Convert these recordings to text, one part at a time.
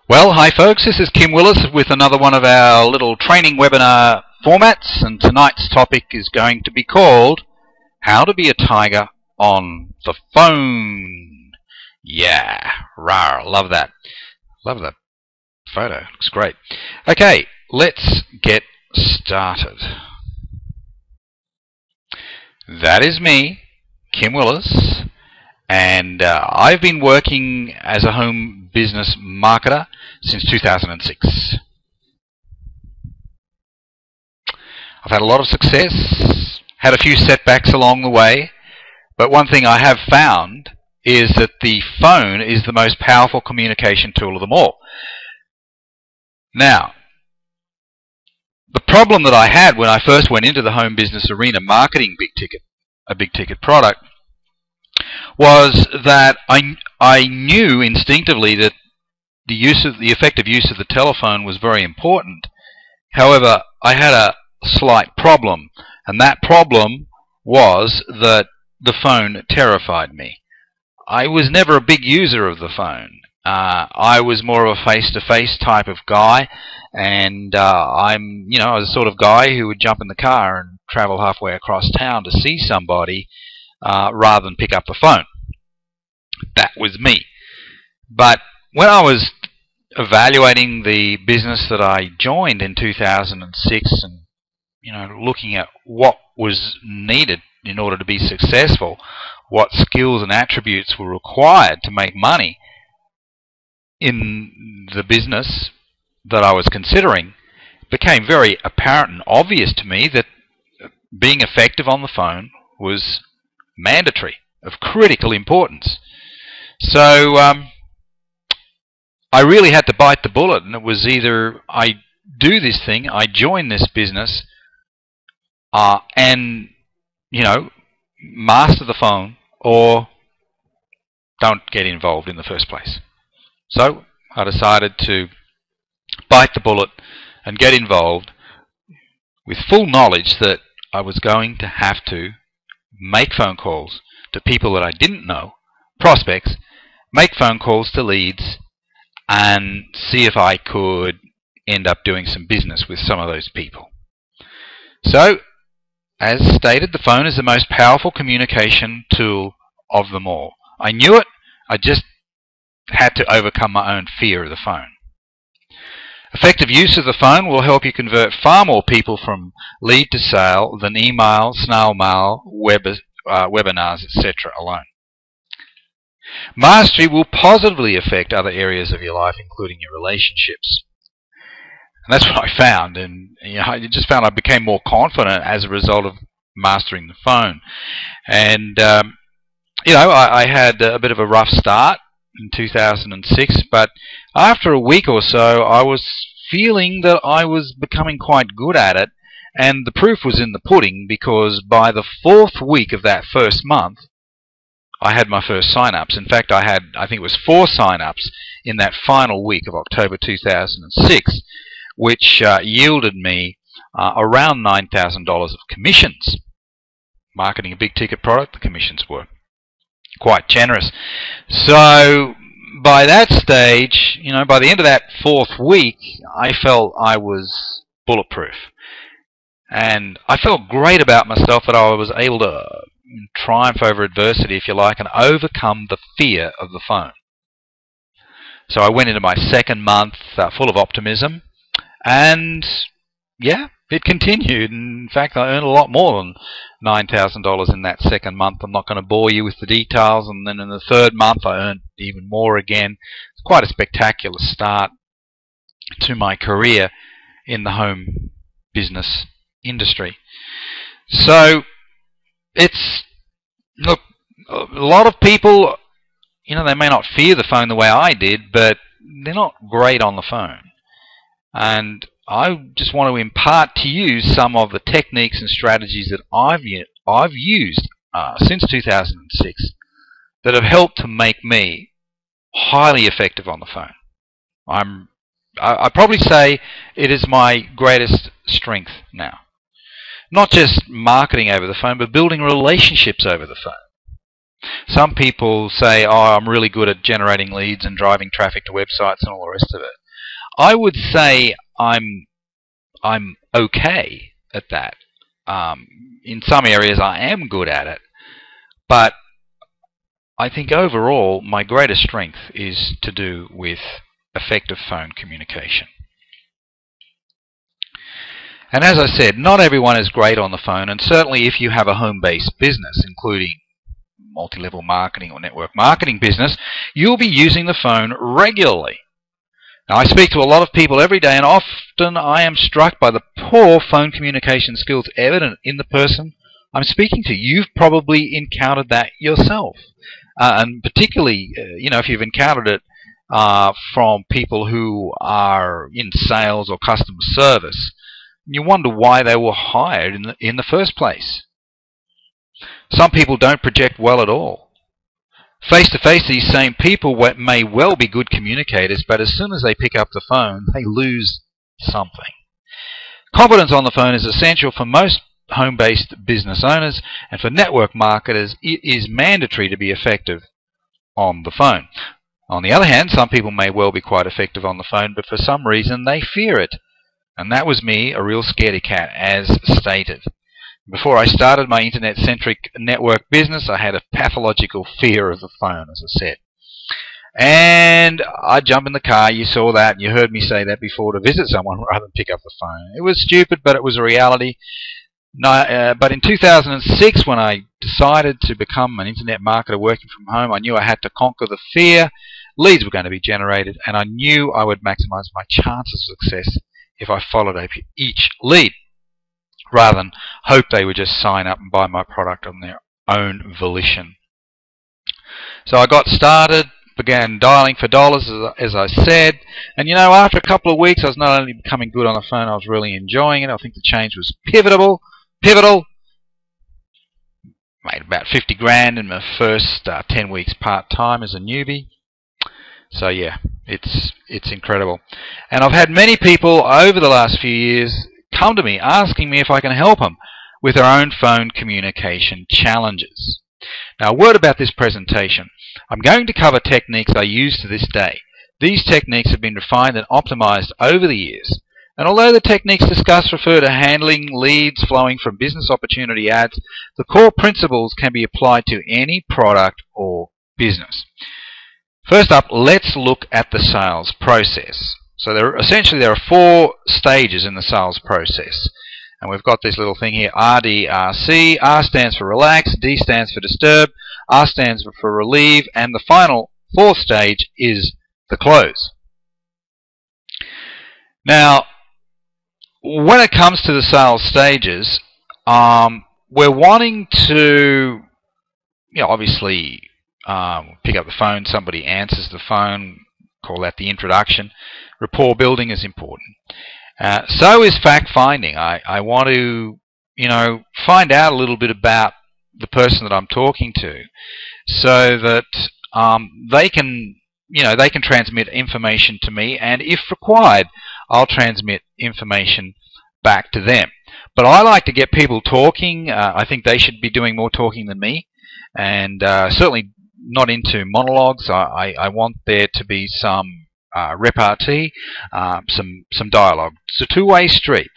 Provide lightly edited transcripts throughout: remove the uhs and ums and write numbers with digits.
Well, hi folks, this is Kim Willis with another one of our little training webinar formats, and tonight's topic is going to be called How to Be a Tiger on the Phone. Yeah, rawr, love that. Love that photo, looks great. Okay, let's get started. That is me, Kim Willis, and I've been working as a home business marketer since 2006. I've had a lot of success, had a few setbacks along the way, but one thing I have found is that the phone is the most powerful communication tool of them all. Now, the problem that I had when I first went into the home business arena marketing a big ticket product, was that I knew instinctively that the effective use of the telephone was very important. However, I had a slight problem, and that problem was that the phone terrified me. I was never a big user of the phone. I was more of a face-to-face type of guy, and I was the sort of guy who would jump in the car and travel halfway across town to see somebody rather than pick up the phone. That was me. But when I was evaluating the business that I joined in 2006 and looking at what was needed in order to be successful, what skills and attributes were required to make money in the business that I was considering, it became very apparent and obvious to me that being effective on the phone was mandatory, of critical importance. So I really had to bite the bullet, and it was either I do this thing, I join this business, and master the phone, or don't get involved in the first place. So I decided to bite the bullet and get involved with full knowledge that I was going to have to make phone calls to people that I didn't know, prospects, make phone calls to leads, and see if I could end up doing some business with some of those people. So, as stated, the phone is the most powerful communication tool of them all. I knew it, I just had to overcome my own fear of the phone. Effective use of the phone will help you convert far more people from lead to sale than email, snail mail, webinars, etc. alone. Mastery will positively affect other areas of your life, including your relationships. And that's what I found, and I just found I became more confident as a result of mastering the phone. And I had a bit of a rough start in 2006, but after a week or so I was feeling that I was becoming quite good at it, and the proof was in the pudding, because by the 4th week of that first month I had my first sign-ups. In fact, I think it was 4 sign-ups in that final week of October 2006, which yielded me around $9,000 of commissions. Marketing a big ticket product, the commissions were quite generous. So by that stage, by the end of that 4th week, I felt I was bulletproof. And I felt great about myself that I was able to triumph over adversity, if you like, and overcome the fear of the phone. So I went into my 2nd month full of optimism, and yeah, it continued. In fact, I earned a lot more than $9,000 in that 2nd month. I'm not going to bore you with the details. And then in the 3rd month I earned even more again. It's quite a spectacular start to my career in the home business industry. So look, a lot of people, they may not fear the phone the way I did, but they're not great on the phone. And I just want to impart to you some of the techniques and strategies that I've used since 2006 that have helped to make me highly effective on the phone. I probably say it is my greatest strength now. Not just marketing over the phone, but building relationships over the phone. Some people say, oh, I'm really good at generating leads and driving traffic to websites and all the rest of it. I would say I'm okay at that. In some areas I am good at it, but I think overall my greatest strength is to do with effective phone communication. And as I said, not everyone is great on the phone, and certainly if you have a home-based business, including multi-level marketing or network marketing business, you'll be using the phone regularly. Now, I speak to a lot of people every day, and often I am struck by the poor phone communication skills evident in the person I'm speaking to. You've probably encountered that yourself, and particularly, if you've encountered it from people who are in sales or customer service, you wonder why they were hired in the first place. Some people don't project well at all. Face-to-face, these same people may well be good communicators, but as soon as they pick up the phone, they lose something. Competence on the phone is essential for most home-based business owners, and for network marketers, it is mandatory to be effective on the phone. On the other hand, some people may well be quite effective on the phone, but for some reason they fear it. And that was me, a real scaredy cat, as stated. Before I started my internet-centric network business, I had a pathological fear of the phone, as I said. And I'd jump in the car, you saw that, and you heard me say that before, to visit someone rather than pick up the phone. It was stupid, but it was a reality. But in 2006, when I decided to become an internet marketer working from home, I knew I had to conquer the fear. Leads were going to be generated, and I knew I would maximize my chances of success if I followed up each lead, rather than hope they would just sign up and buy my product on their own volition. So I got started, began dialing for dollars, as I said, and after a couple of weeks I was not only becoming good on the phone, I was really enjoying it. I think the change was pivotal. Made about 50 grand in my first 10 weeks part-time as a newbie. So yeah, it's incredible. And I've had many people over the last few years come to me asking me if I can help them with their own phone communication challenges. Now, a word about this presentation. I'm going to cover techniques I use to this day. These techniques have been refined and optimized over the years. And although the techniques discussed refer to handling leads flowing from business opportunity ads, the core principles can be applied to any product or business. First up, let's look at the sales process. So there are 4 stages in the sales process. And we've got this little thing here, RDRC. R stands for relax, D stands for disturb, R stands for relieve, and the final 4th stage is the close. Now, when it comes to the sales stages, we're wanting to, obviously, pick up the phone, somebody answers the phone, call that the introduction. Rapport building is important. So is fact-finding. I want to, find out a little bit about the person that I'm talking to, so that they can transmit information to me, and if required, I'll transmit information back to them. But I like to get people talking. I think they should be doing more talking than me, and certainly not into monologues. I want there to be some repartee, some dialogue. It's a two-way street,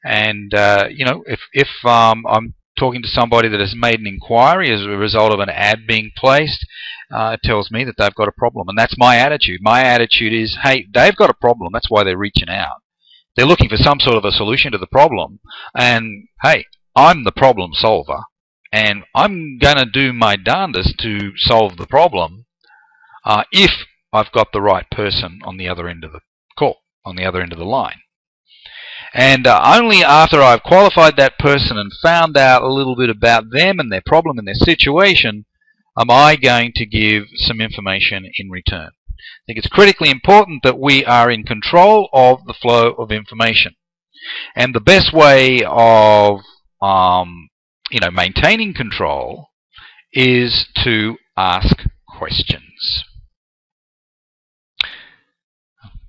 and if I'm talking to somebody that has made an inquiry as a result of an ad being placed, it tells me that they've got a problem, and that's my attitude. My attitude is, hey, they've got a problem. That's why they're reaching out. They're looking for some sort of a solution to the problem, and hey, I'm the problem solver, and I'm going to do my darndest to solve the problem if I've got the right person on the other end of the call, on the other end of the line. And only after I've qualified that person and found out a little bit about them and their problem and their situation am I going to give some information in return. I think it's critically important that we are in control of the flow of information. And the best way of maintaining control is to ask questions.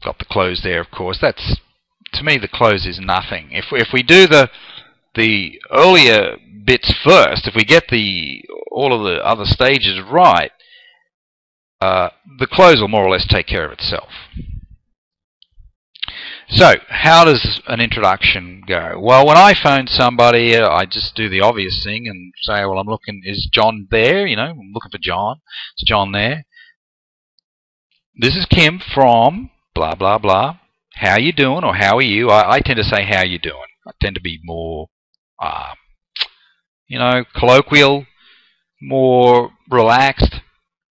Got the close there, of course. That's, to me, the close is nothing. If we do the the earlier bits first, if we get all of the other stages right, the close will more or less take care of itself. So, how does an introduction go? Well, when I phone somebody, I just do the obvious thing and say, well, I'm looking, is John there? You know, I'm looking for John. Is John there? This is Kim from blah, blah, blah. How you doing, or how are you? I tend to say, how you doing. I tend to be more, you know, colloquial, more relaxed,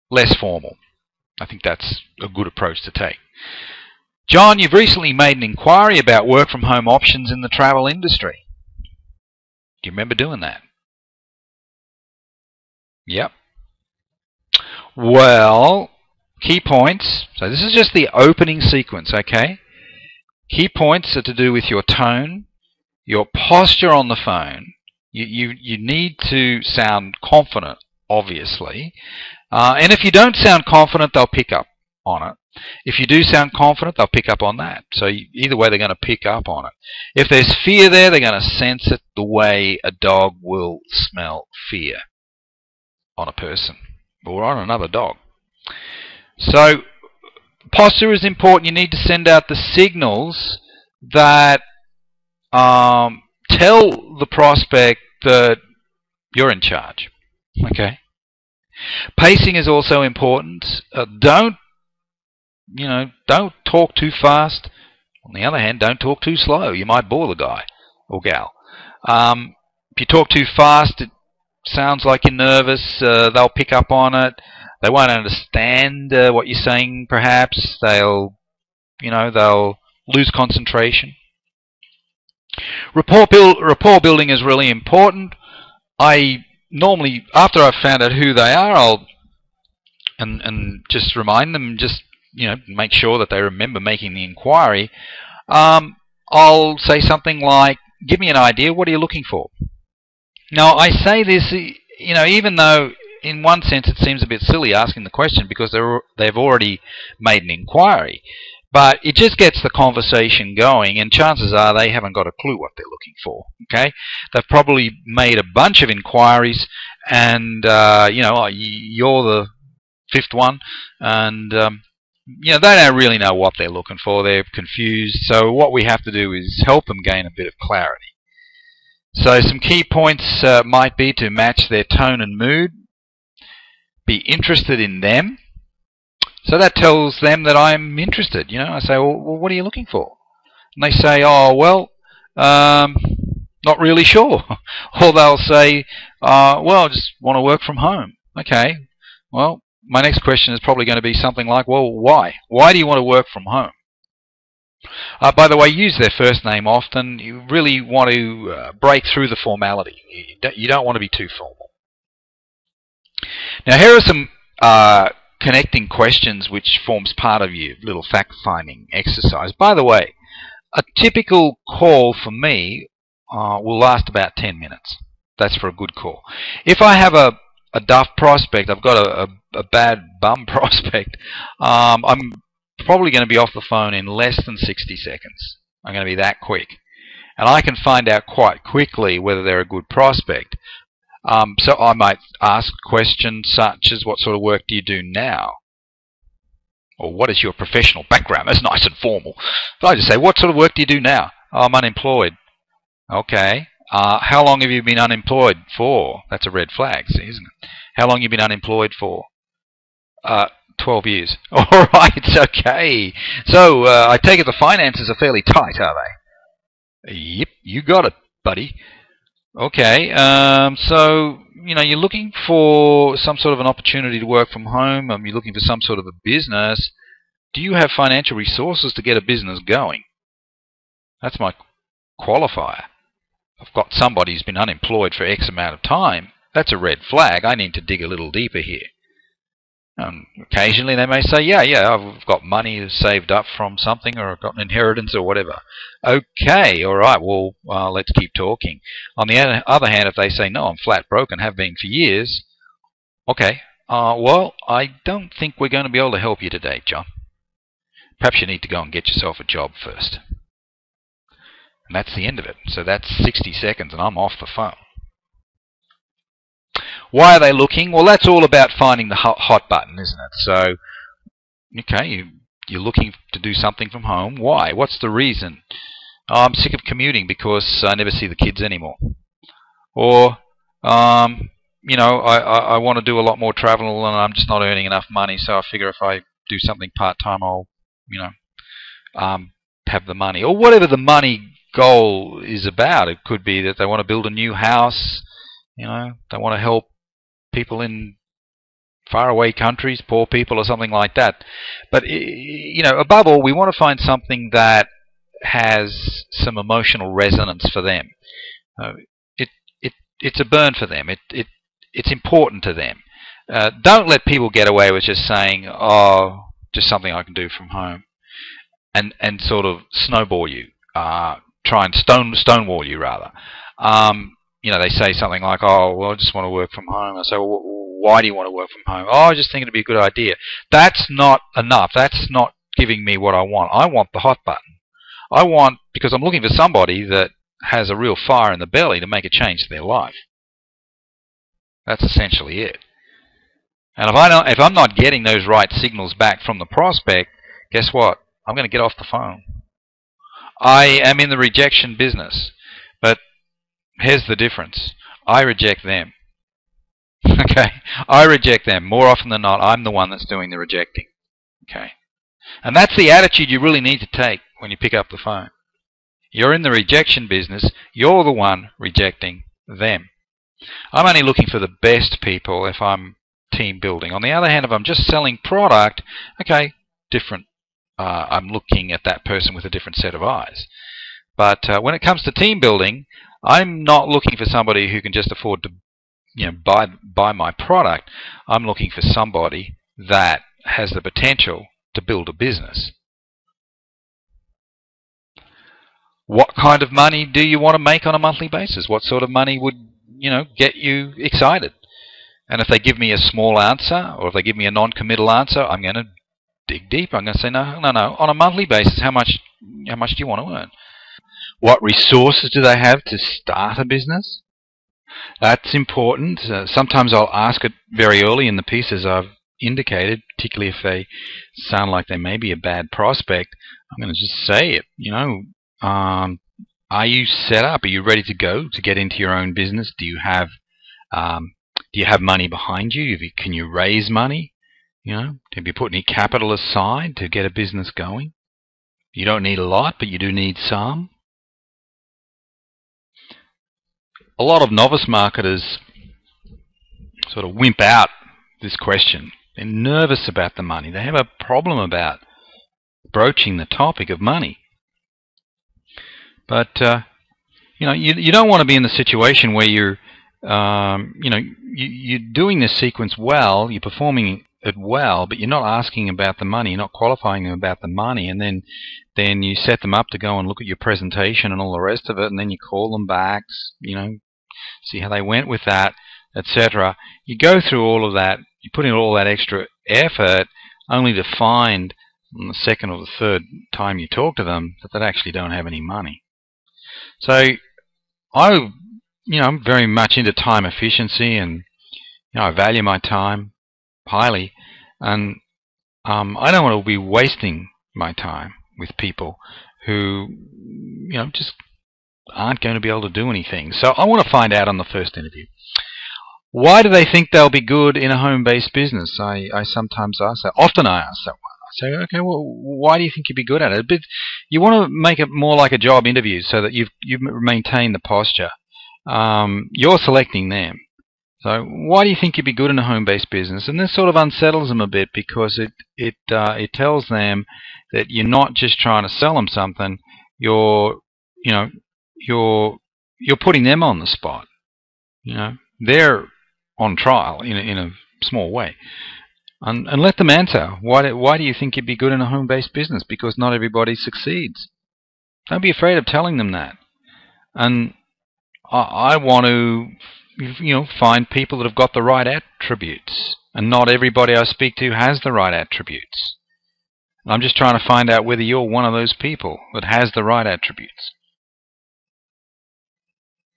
less formal. I think that's a good approach to take. John, you've recently made an inquiry about work from home options in the travel industry. Do you remember doing that? Yep. Well, key points. So this is just the opening sequence, okay? Key points are to do with your tone, your posture on the phone. You need to sound confident, obviously. And if you don't sound confident, they'll pick up on it. If you do sound confident, they'll pick up on that. So either way, they're going to pick up on it. If there's fear there, they're going to sense it the way a dog will smell fear on a person or on another dog. So posture is important. You need to send out the signals that tell the prospect that you're in charge. Okay. Pacing is also important. Don't talk too fast. On the other hand, don't talk too slow. You might bore the guy or gal. If you talk too fast, it sounds like you're nervous. They'll pick up on it. They won't understand what you're saying. Perhaps they'll lose concentration. Rapport building is really important. I normally, after I've found out who they are, I'll and just remind them, just make sure that they remember making the inquiry. I'll say something like, give me an idea, what are you looking for? Now, I say this, even though in one sense it seems a bit silly asking the question because they've already made an inquiry. But it just gets the conversation going, and chances are they haven't got a clue what they're looking for. Okay, they've probably made a bunch of inquiries, and you're the fifth one, and they don't really know what they're looking for. They're confused. So what we have to do is help them gain a bit of clarity. So some key points might be to match their tone and mood, be interested in them. So that tells them that I'm interested. I say, well, what are you looking for? And they say, oh, well, not really sure. Or they'll say, well, I just want to work from home. Okay, well, my next question is probably going to be something like, well, why? Why do you want to work from home? By the way, use their first name often. You really want to break through the formality. You don't want to be too formal. Now, here are some connecting questions which forms part of your little fact-finding exercise. By the way, a typical call for me will last about 10 minutes. That's for a good call. If I have a duff prospect, I've got a bad bum prospect, I'm probably going to be off the phone in less than 60 seconds. I'm going to be that quick. And I can find out quite quickly whether they're a good prospect. So I might ask questions such as, what sort of work do you do now? Or what is your professional background? That's nice and formal. But I just say, what sort of work do you do now? Oh, I'm unemployed. Okay. How long have you been unemployed for? That's a red flag, isn't it? How long have you been unemployed for? 12 years. All right, okay. So I take it the finances are fairly tight, are they? Yep, you got it, buddy. Okay, so you're looking for some sort of an opportunity to work from home. You're looking for some sort of a business. Do you have financial resources to get a business going? That's my qualifier. I've got somebody who's been unemployed for X amount of time. That's a red flag. I need to dig a little deeper here. Occasionally they may say, yeah, I've got money saved up from something, or I've got an inheritance or whatever. Okay, all right, well, let's keep talking. On the other hand, if they say, no, I'm flat broke and have been for years, okay, well, I don't think we're going to be able to help you today, John. Perhaps you need to go and get yourself a job first. And that's the end of it. So that's 60 seconds and I'm off the phone. Why are they looking? Well, that's all about finding the hot button, isn't it? So, okay, you're looking to do something from home. Why? What's the reason? Oh, I'm sick of commuting because I never see the kids anymore. Or, you know, I want to do a lot more travel and I'm just not earning enough money, so I figure if I do something part-time, I'll, you know, have the money. Or whatever the money goal is about. It could be that they want to build a new house, you know, they want to help people in faraway countries, poor people or something like that. But, you know, above all, we want to find something that has some emotional resonance for them. It's a burn for them. It's important to them. Don't let people get away with just saying, oh, just something I can do from home, and sort of snowball you, try and stonewall you rather. You know, they say something like, oh, well, I just want to work from home. I say, well, why do you want to work from home? Oh, I just think it'd be a good idea. That's not enough. That's not giving me what I want. I want the hot button. I want, because I'm looking for somebody that has a real fire in the belly to make a change to their life. That's essentially it. And if I'm not getting those right signals back from the prospect, guess what? I'm going to get off the phone. I am in the rejection business, but here's the difference. I reject them. Okay? I reject them. More often than not, I'm the one that's doing the rejecting. Okay? And that's the attitude you really need to take when you pick up the phone. You're in the rejection business. You're the one rejecting them. I'm only looking for the best people if I'm team building. On the other hand, if I'm just selling product, okay, different. I'm looking at that person with a different set of eyes. But when it comes to team building, I'm not looking for somebody who can just afford to, you know, buy my product. I'm looking for somebody that has the potential to build a business. What kind of money do you want to make on a monthly basis? What sort of money would, you know, get you excited? And if they give me a small answer, or if they give me a non-committal answer, I'm going to dig deep. I'm going to say, no. On a monthly basis, how much do you want to earn? What resources do they have to start a business? That's important. Sometimes I'll ask it very early in the piece, as I've indicated, particularly if they sound like they may be a bad prospect. I'm going to just say it, you know. Are you set up? Are you ready to go to get into your own business? Do you have money behind you? Can you raise money? You know, have you put any capital aside to get a business going? You don't need a lot, but you do need some. A lot of novice marketers sort of wimp out this question. They're nervous about the money. They have a problem about broaching the topic of money. But you know, you don't want to be in the situation where you're doing this sequence well, you're performing it well, but you're not asking about the money, you're not qualifying them about the money, and then you set them up to go and look at your presentation and all the rest of it, and then you call them back, you know, see how they went with that, etc. You go through all of that, you put in all that extra effort, only to find on the second or the third time you talk to them that they actually don't have any money. So I'm very much into time efficiency, and I value my time highly, and I don't want to be wasting my time with people who just aren't going to be able to do anything. So I want to find out on the first interview, why do they think they'll be good in a home-based business? I sometimes ask that. Often I ask that one. I say, okay, well, why do you think you'd be good at it? But you want to make it more like a job interview so that you maintain the posture. You're selecting them. So why do you think you'd be good in a home-based business? And this sort of unsettles them a bit, because it tells them that you're not just trying to sell them something. You're putting them on the spot. They're on trial in a small way, and let them answer why do you think you'd be good in a home-based business? Because not everybody succeeds. Don't be afraid of telling them that. And I want to find people that have got the right attributes, and not everybody I speak to has the right attributes. I'm just trying to find out whether you're one of those people that has the right attributes.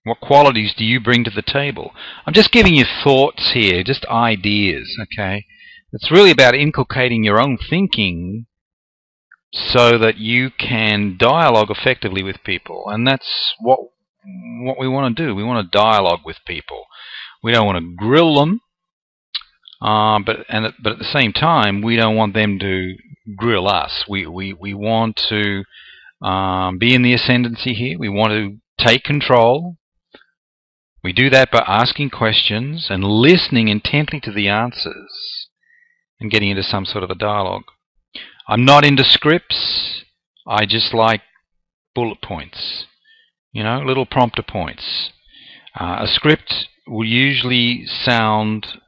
What qualities do you bring to the table? I'm just giving you thoughts here, just ideas, okay? It's really about inculcating your own thinking so that you can dialogue effectively with people. And that's what we want to do. We want to dialogue with people. We don't want to grill them, but at the same time, we don't want them to grill us. We want to be in the ascendancy here. We want to take control. We do that by asking questions and listening intently to the answers and getting into some sort of a dialogue. I'm not into scripts. I just like bullet points, you know, little prompter points. A script will usually sound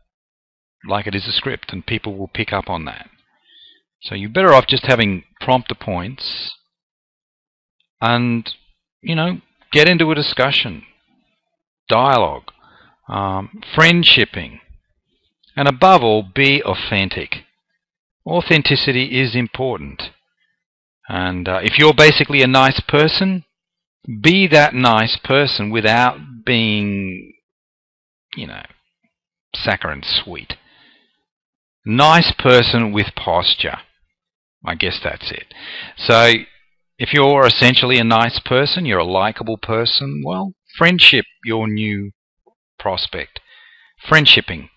like it is a script, and people will pick up on that. So you're better off just having prompter points and, you know, get into a discussion, dialogue, friendshipping, and above all, be authentic. Authenticity is important. And if you're basically a nice person, be that nice person without being, you know, saccharine sweet. Nice person with posture. I guess that's it. So if you're essentially a nice person, you're a likable person, well, friendship your new prospect. Friendshipping.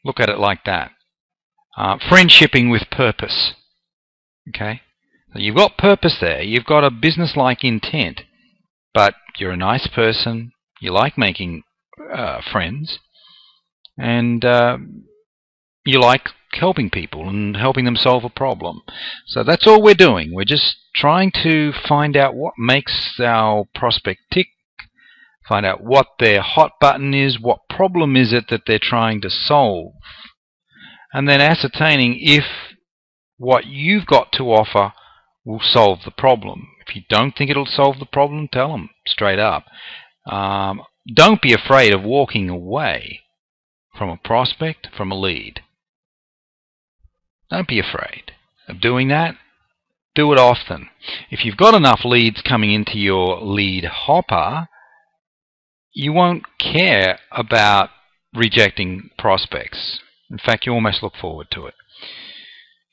Look at it like that. Friendshipping with purpose. Okay? So you've got purpose there. You've got a business-like intent. But you're a nice person. You like making friends. And you like helping people and helping them solve a problem. So that's all we're doing. We're just trying to find out what makes our prospect tick, find out what their hot button is, what problem is it that they're trying to solve, and then ascertaining if what you've got to offer will solve the problem. If you don't think it'll solve the problem, tell them straight up. Don't be afraid of walking away from a prospect, from a lead. Don't be afraid of doing that. Do it often. If you've got enough leads coming into your lead hopper, you won't care about rejecting prospects. In fact, you almost look forward to it.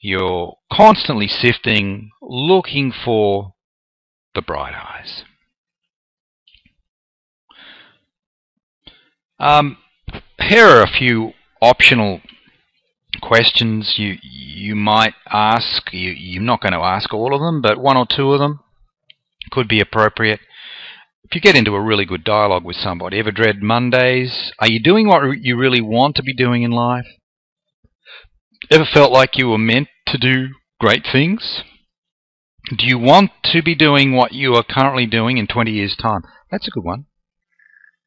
You're constantly sifting, looking for the bright eyes. Here are a few optional questions you might ask. You're not going to ask all of them, but one or two of them could be appropriate. If you get into a really good dialogue with somebody, ever dread Mondays? Are you doing what you really want to be doing in life? Ever felt like you were meant to do great things? Do you want to be doing what you are currently doing in 20 years' time? That's a good one.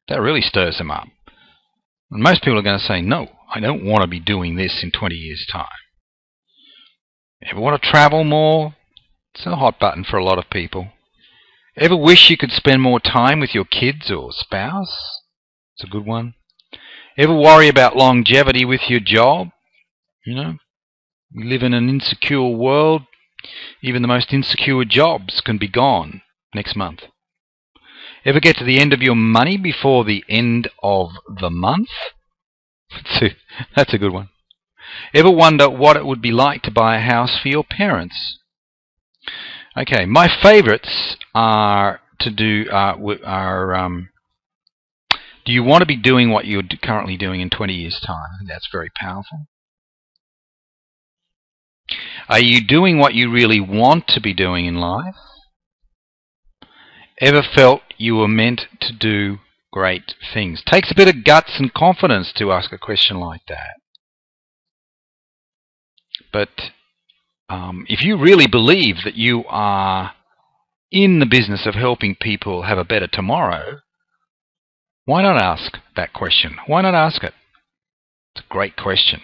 That really stirs them up. And most people are going to say, no, I don't want to be doing this in 20 years' time. Ever want to travel more? It's a hot button for a lot of people. Ever wish you could spend more time with your kids or spouse? It's a good one. Ever worry about longevity with your job? You know, we live in an insecure world. Even the most insecure jobs can be gone next month. Ever get to the end of your money before the end of the month? That's a good one. Ever wonder what it would be like to buy a house for your parents? Okay, my favorites are to do do you want to be doing what you're currently doing in 20 years' time? I think that's very powerful. Are you doing what you really want to be doing in life? Ever felt you were meant to do great things? Takes a bit of guts and confidence to ask a question like that. But if you really believe that you are in the business of helping people have a better tomorrow, why not ask that question? Why not ask it? It's a great question.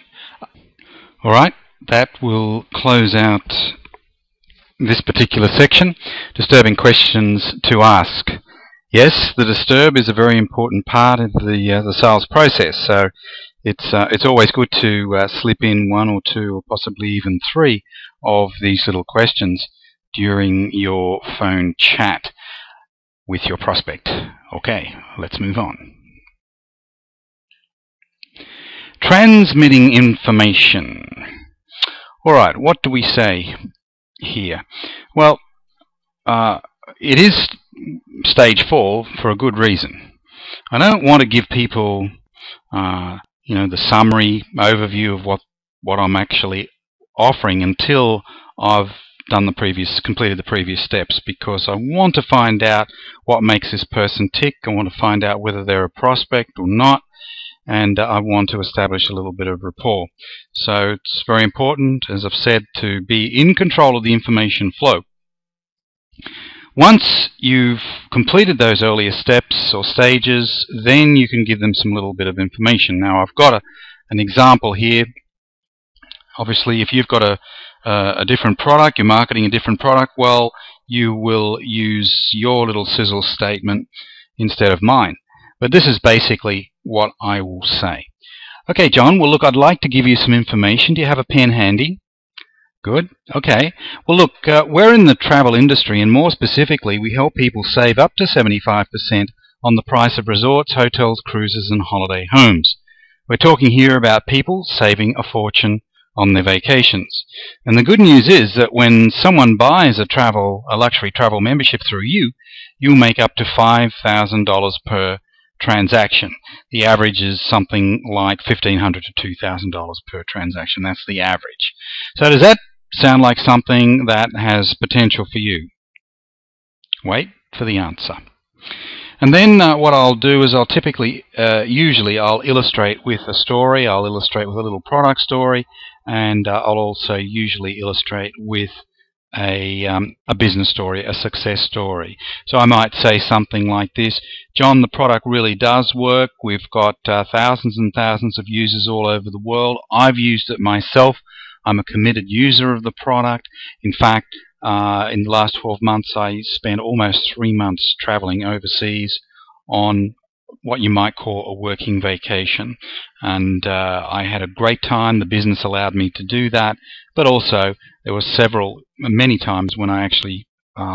All right, that will close out this particular section. Disturbing questions to ask. Yes, the disturb is a very important part of the sales process. So it's always good to slip in one or two or possibly even three of these little questions during your phone chat. with your prospect. Okay, let's move on. Transmitting information. Alright, what do we say here? Well, it is stage 4 for a good reason. I don't want to give people the summary overview of what I'm actually offering until I've completed the previous steps, because I want to find out what makes this person tick. I want to find out whether they're a prospect or not, and I want to establish a little bit of rapport. So it's very important, as I've said, to be in control of the information flow. Once you've completed those earlier steps or stages, then you can give them some little bit of information. Now, I've got an example here. Obviously, if you've got a different product, you're marketing a different product, well, you will use your little sizzle statement instead of mine. But this is basically what I will say. Okay, John, well, look, I'd like to give you some information. Do you have a pen handy? Good. Okay. Well, look, we're in the travel industry, and more specifically, we help people save up to 75% on the price of resorts, hotels, cruises, and holiday homes. We're talking here about people saving a fortune on their vacations. And the good news is that when someone buys a luxury travel membership through you, you'll make up to $5,000 per transaction. The average is something like $1,500 to $2,000 per transaction. That's the average. So does that sound like something that has potential for you? Wait for the answer. And then what I'll do is I'll usually I'll illustrate with a story. I'll illustrate with a little product story, and I'll also usually illustrate with a business story, a success story. So I might say something like this: John, the product really does work. We've got thousands and thousands of users all over the world. I've used it myself. I'm a committed user of the product. In fact, in the last 12 months, I spent almost 3 months traveling overseas on what you might call a working vacation. And I had a great time. The business allowed me to do that. But also, there were many times when I actually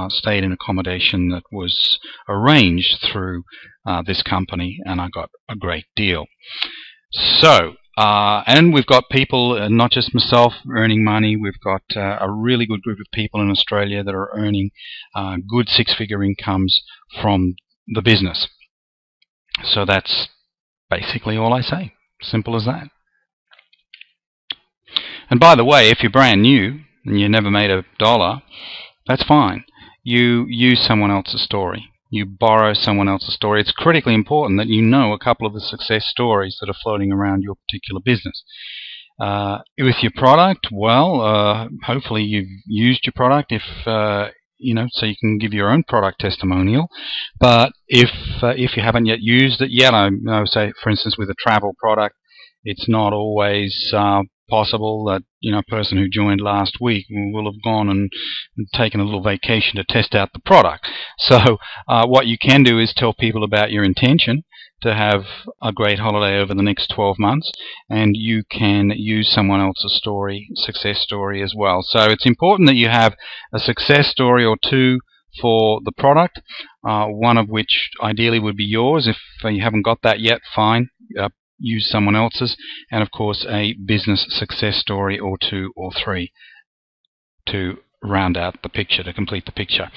stayed in accommodation that was arranged through this company, and I got a great deal. So, and we've got people, not just myself, earning money. We've got a really good group of people in Australia that are earning good six-figure incomes from the business. So that's basically all I say. Simple as that. And by the way, if you're brand new and you never made $1, that's fine. You use someone else's story. You borrow someone else's story. It's critically important that you know a couple of the success stories that are floating around your particular business. With your product, well, hopefully you've used your product, so you can give your own product testimonial. But if you haven't yet used it yet, I know, say for instance with a travel product, it's not always possible that a person who joined last week will have gone and taken a little vacation to test out the product. So what you can do is tell people about your intention to have a great holiday over the next 12 months, and you can use someone else's success story as well. So it's important that you have a success story or two for the product, one of which ideally would be yours. If you haven't got that yet, fine. Use someone else's, and of course a business success story or two or three to round out the picture, to complete the picture.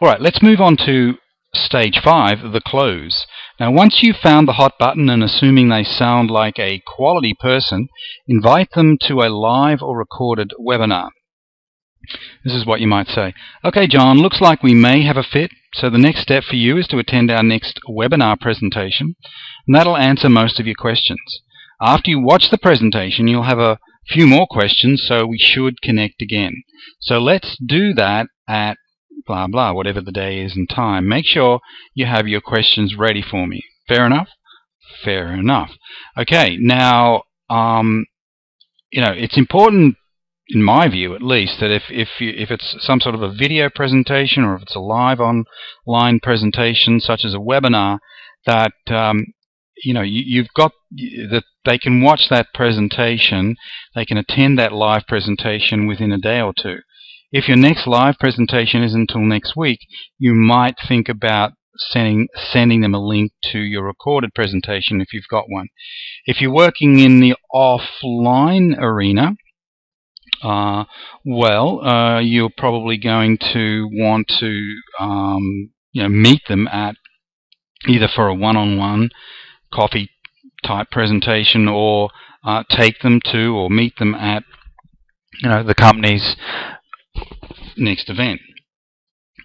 Alright, let's move on to stage 5, the close. Now once you've found the hot button, and assuming they sound like a quality person, invite them to a live or recorded webinar. This is what you might say. Okay, John, looks like we may have a fit. So the next step for you is to attend our next webinar presentation, and that'll answer most of your questions. After you watch the presentation, you'll have a few more questions, so we should connect again. So let's do that at blah blah, whatever the day is and time. Make sure you have your questions ready for me. Fair enough? Fair enough. Okay, now it's important, in my view at least, that if it's some sort of a video presentation, or if it's a live online presentation such as a webinar, that you've got that they can watch that presentation, they can attend that live presentation within a day or two. If your next live presentation isn't until next week, you might think about sending them a link to your recorded presentation if you've got one. If you're working in the offline arena, you're probably going to want to meet them at either for a one-on-one coffee type presentation, or take them to or meet them at the company's next event,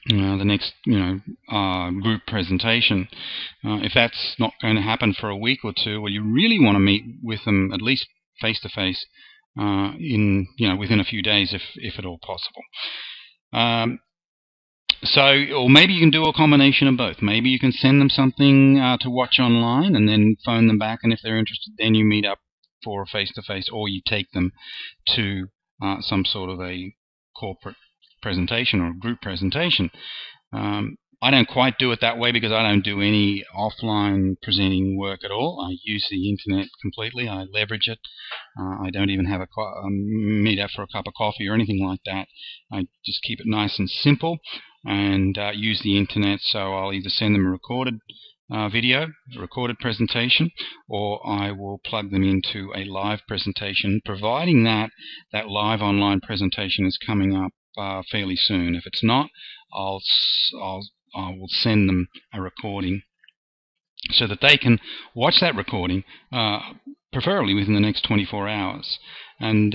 the next group presentation. If that's not going to happen for a week or two, well, you really want to meet with them at least face to face within a few days, if at all possible. Or maybe you can do a combination of both. Maybe you can send them something to watch online and then phone them back, and if they're interested, then you meet up for a face-to-face, or you take them to some sort of a corporate presentation or a group presentation. I don't quite do it that way because I don't do any offline presenting work at all. I use the internet completely. I leverage it. I don't even have a meet up for a cup of coffee or anything like that. I just keep it nice and simple and use the internet. So I'll either send them a recorded video, a recorded presentation, or I will plug them into a live presentation, providing that live online presentation is coming up fairly soon. If it's not, I will send them a recording so that they can watch that recording, preferably within the next 24 hours, and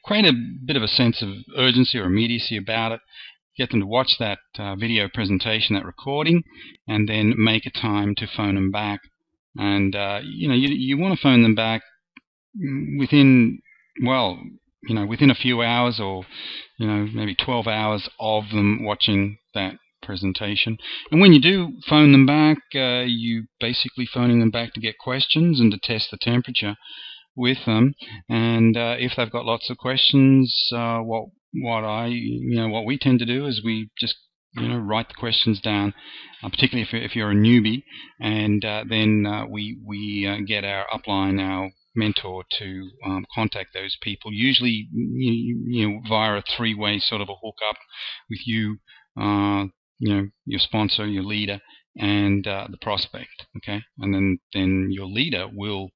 create a bit of a sense of urgency or immediacy about it. Get them to watch that video presentation, that recording, and then make a time to phone them back. And you want to phone them back within a few hours, or maybe 12 hours of them watching that presentation. And when you do phone them back, you basically phoning them back to get questions and to test the temperature with them. And if they've got lots of questions, what we tend to do is we just write the questions down, particularly if you're a newbie, and then we get our upline, our mentor, to contact those people, usually via a three-way sort of a hookup with you, your sponsor, your leader, and the prospect. Okay, and then your leader will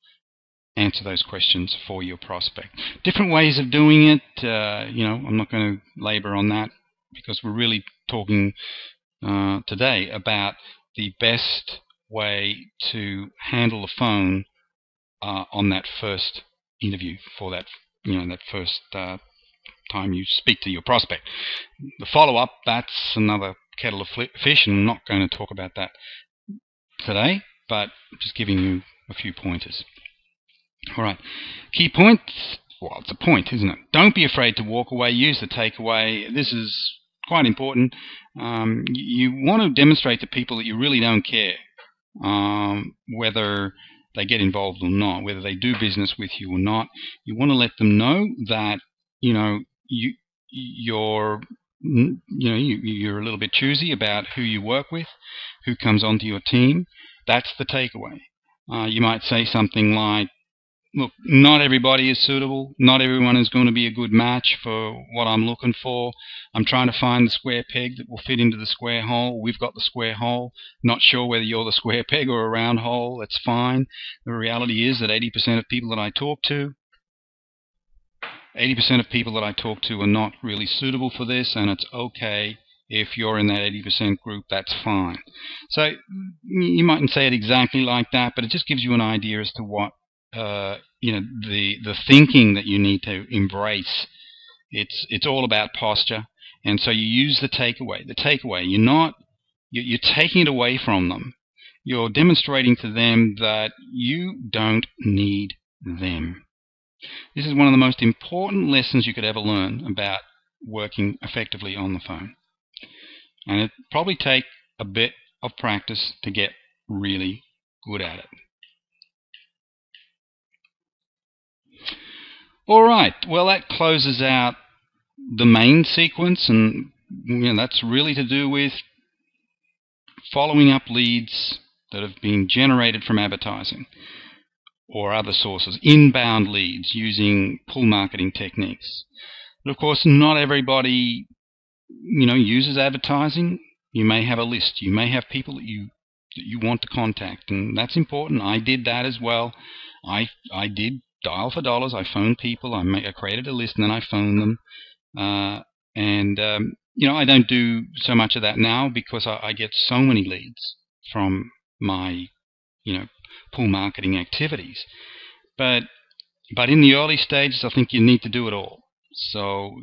answer those questions for your prospect. Different ways of doing it. I'm not going to labor on that because we're really talking today about the best way to handle the phone on that first interview, for that that first time you speak to your prospect. The follow-up, that's another kettle of fish, and I'm not going to talk about that today, but just giving you a few pointers. All right, key points. Well, it's a point, isn't it? Don't be afraid to walk away. Use the takeaway. This is quite important. You want to demonstrate to people that you really don't care whether they get involved or not, whether they do business with you or not. You want to let them know that you're a little bit choosy about who you work with, who comes onto your team. That's the takeaway. You might say something like, look, not everybody is suitable. Not everyone is going to be a good match for what I'm looking for. I'm trying to find the square peg that will fit into the square hole. We've got the square hole. Not sure whether you're the square peg or a round hole. That's fine. The reality is that 80% of people that I talk to, 80% of people that I talk to are not really suitable for this, and it's okay if you're in that 80% group. That's fine. So you mightn't say it exactly like that, but it just gives you an idea as to what the thinking that you need to embrace. It's all about posture, and so you use the takeaway. The takeaway, you're taking it away from them. You're demonstrating to them that you don't need them. This is one of the most important lessons you could ever learn about working effectively on the phone, and it probably take a bit of practice to get really good at it. All right, well, that closes out the main sequence, and that's really to do with following up leads that have been generated from advertising or other sources, inbound leads using pull marketing techniques. But of course, not everybody uses advertising. You may have a list. You may have people that you want to contact, and that's important. I did that as well. I did dial for dollars. I phoned people. I created a list, and then I phoned them. I don't do so much of that now because I get so many leads from my pull marketing activities. But in the early stages, I think you need to do it all. So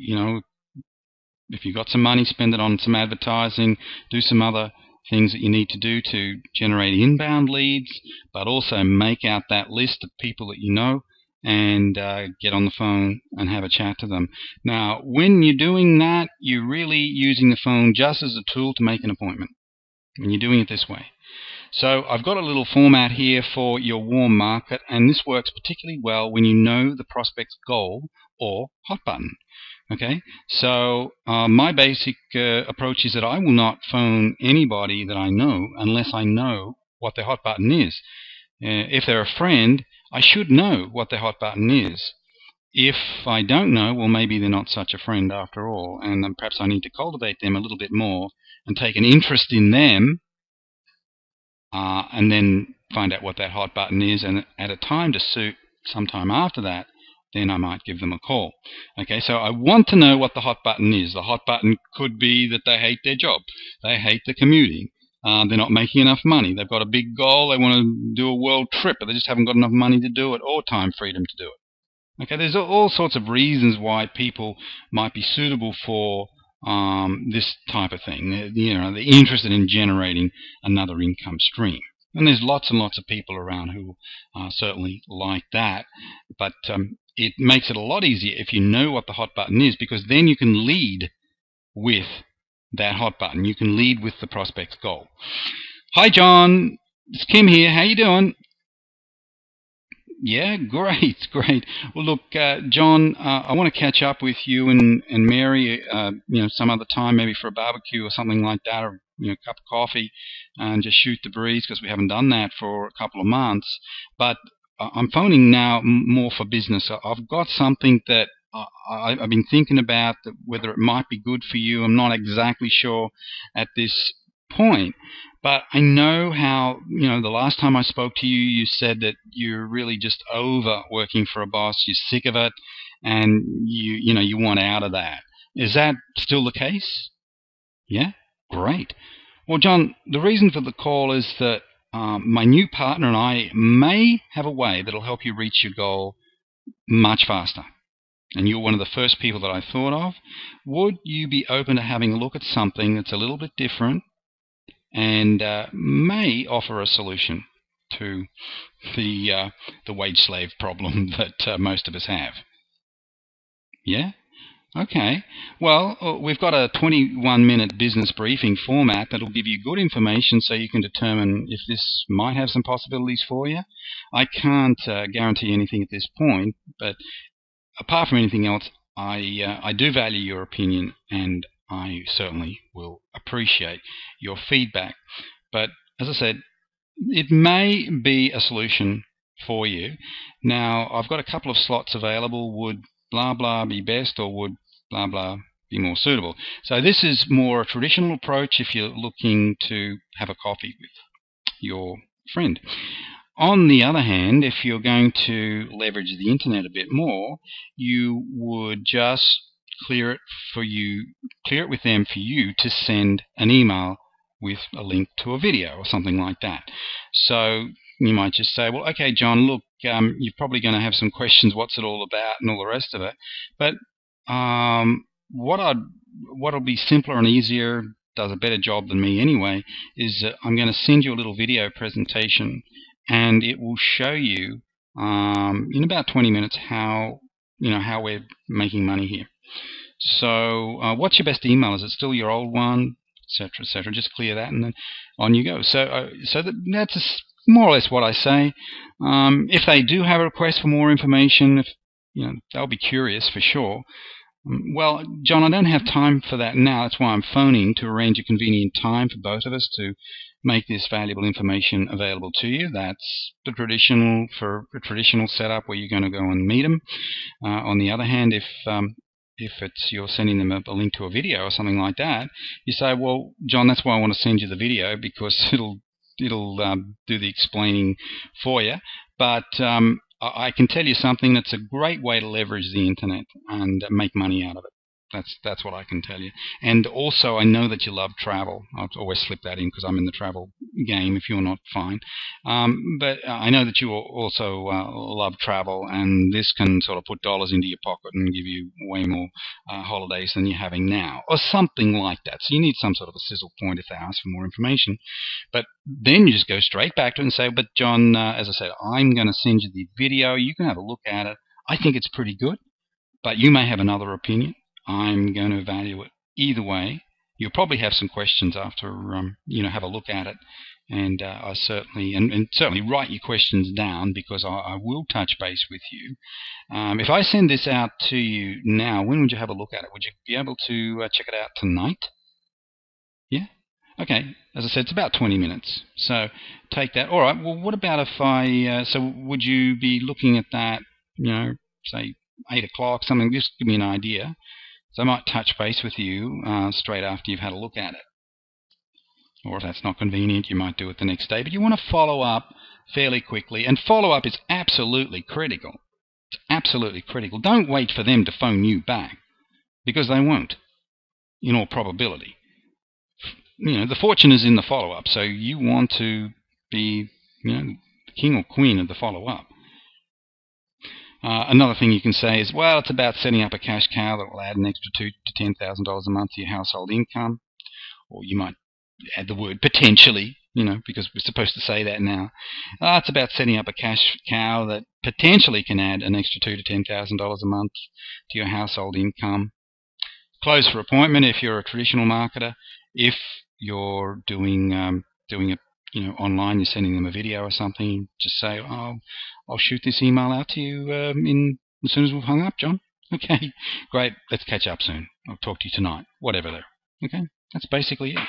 if you've got some money, spend it on some advertising, do some other things that you need to do to generate inbound leads, but also make out that list of people that you know and get on the phone and have a chat to them. Now, when you're doing that, you're really using the phone just as a tool to make an appointment, and you're doing it this way. So I've got a little format here for your warm market, and this works particularly well when you know the prospect's goal or hot button. Okay, so my basic approach is that I will not phone anybody that I know unless I know what their hot button is. If they're a friend, I should know what their hot button is. If I don't know, well, maybe they're not such a friend after all, and perhaps I need to cultivate them a little bit more and take an interest in them, and then find out what that hot button is, and at a time to suit sometime after that, then I might give them a call. Okay, so I want to know what the hot button is. The hot button could be that they hate their job. They hate the commuting. They're not making enough money. They've got a big goal. They want to do a world trip, but they just haven't got enough money to do it or time freedom to do it. Okay, there's all sorts of reasons why people might be suitable for this type of thing. They're interested in generating another income stream. And there's lots and lots of people around who certainly like that. But it makes it a lot easier if you know what the hot button is, because then you can lead with that hot button. You can lead with the prospect's goal. Hi, John. It's Kim here. How you doing? Yeah, great. Well, look, John, I want to catch up with you and Mary, some other time, maybe for a barbecue or something like that, or a cup of coffee, and just shoot the breeze, because we haven't done that for a couple of months. But I'm phoning now more for business. I've got something that I've been thinking about, whether it might be good for you. I'm not exactly sure at this point. But I know how, the last time I spoke to you, you said that you're really just over working for a boss. You're sick of it, and you want out of that. Is that still the case? Yeah? Great. Well, John, the reason for the call is that my new partner and I may have a way that'll help you reach your goal much faster. And you're one of the first people that I thought of. Would you be open to having a look at something that's a little bit different and may offer a solution to the wage slave problem that most of us have? Yeah? Okay. Well, we've got a 21-minute business briefing format that'll give you good information so you can determine if this might have some possibilities for you. I can't guarantee anything at this point, but apart from anything else, I do value your opinion, and I certainly will appreciate your feedback. But as I said, it may be a solution for you. Now, I've got a couple of slots available. Would blah blah be best, or would blah blah be more suitable? So this is more a traditional approach if you're looking to have a coffee with your friend. On the other hand, if you're going to leverage the internet a bit more, you would just clear it with them for you to send an email with a link to a video or something like that. So you might just say, well, okay, John, look, you're probably going to have some questions, what's it all about and all the rest of it. But what'll be simpler and easier, does a better job than me anyway, is that I'm going to send you a little video presentation, and it will show you in about 20 minutes how we're making money here. So what's your best email? Is it still your old one, etc., etc.? Just clear that, and then on you go. So that's more or less what I say. If they do have a request for more information, they'll be curious for sure. Well, John, I don't have time for that now. That's why I'm phoning, to arrange a convenient time for both of us to make this valuable information available to you. That's the traditional setup where you're going to go and meet them. On the other hand, if if it's you're sending them a link to a video or something like that, you say, well, John, that's why I want to send you the video, because it'll do the explaining for you. But I can tell you something that's a great way to leverage the internet and make money out of it. That's what I can tell you. And also, I know that you love travel. I'll always slip that in because I'm in the travel game. If you're not, fine. But I know that you also love travel, and this can sort of put dollars into your pocket and give you way more holidays than you're having now, or something like that. So you need some sort of a sizzle point if they ask for more information. But then you just go straight back to it and say, but John, as I said, I'm going to send you the video. You can have a look at it. I think it's pretty good, but you may have another opinion. I'm going to evaluate either way. You'll probably have some questions after have a look at it, and I certainly write your questions down, because I will touch base with you. If I send this out to you now, when would you have a look at it? Would you be able to check it out tonight? Yeah. Okay. As I said, it's about 20 minutes. So take that. All right. Well, what about if so would you be looking at that? Say 8 o'clock, something. Just give me an idea. So I might touch base with you straight after you've had a look at it. Or if that's not convenient, you might do it the next day. But you want to follow up fairly quickly. And follow-up is absolutely critical. It's absolutely critical. Don't wait for them to phone you back, because they won't, in all probability. The fortune is in the follow-up. So you want to be the king or queen of the follow-up. Another thing you can say is, well, it's about setting up a cash cow that will add an extra $2,000 to $10,000 a month to your household income. Or you might add the word potentially, because we're supposed to say that now. It's about setting up a cash cow that potentially can add an extra $2,000 to $10,000 a month to your household income. Close for appointment if you're a traditional marketer. If you're doing it online, you're sending them a video or something, just say, oh, I'll shoot this email out to you as soon as we've hung up, John. Okay, great. Let's catch up soon. I'll talk to you tonight. Whatever there. Okay, that's basically it.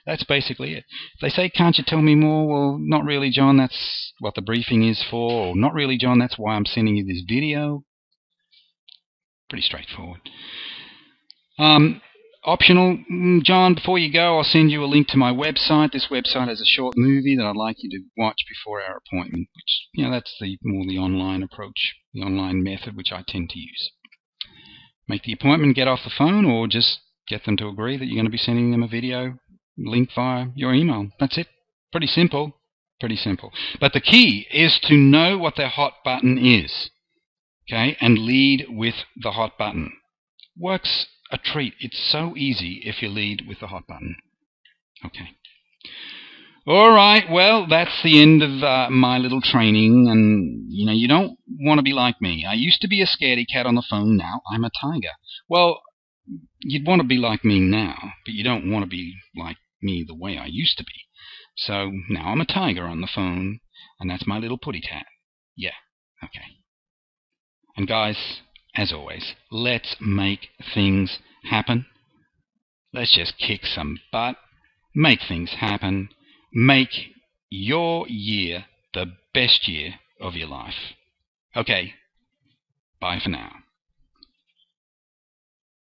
That's basically it. If they say, can't you tell me more? Well, not really, John. That's what the briefing is for. Or not really, John. That's why I'm sending you this video. Pretty straightforward. Optional, John, before you go, I'll send you a link to my website. This website has a short movie that I'd like you to watch before our appointment, which, that's more the online approach, the online method, which I tend to use. Make the appointment, get off the phone, or just get them to agree that you're going to be sending them a video link via your email. That's it. Pretty simple. Pretty simple. But the key is to know what their hot button is, okay, and lead with the hot button. Works a treat. It's so easy if you lead with the hot button. Okay. All right. Well, that's the end of my little training. And, you don't want to be like me. I used to be a scaredy cat on the phone. Now I'm a tiger. Well, you'd want to be like me now, but you don't want to be like me the way I used to be. So now I'm a tiger on the phone, and that's my little putty tat. Yeah. Okay. And guys, as always, let's make things happen. Let's just kick some butt, make things happen, make your year the best year of your life. Okay, bye for now.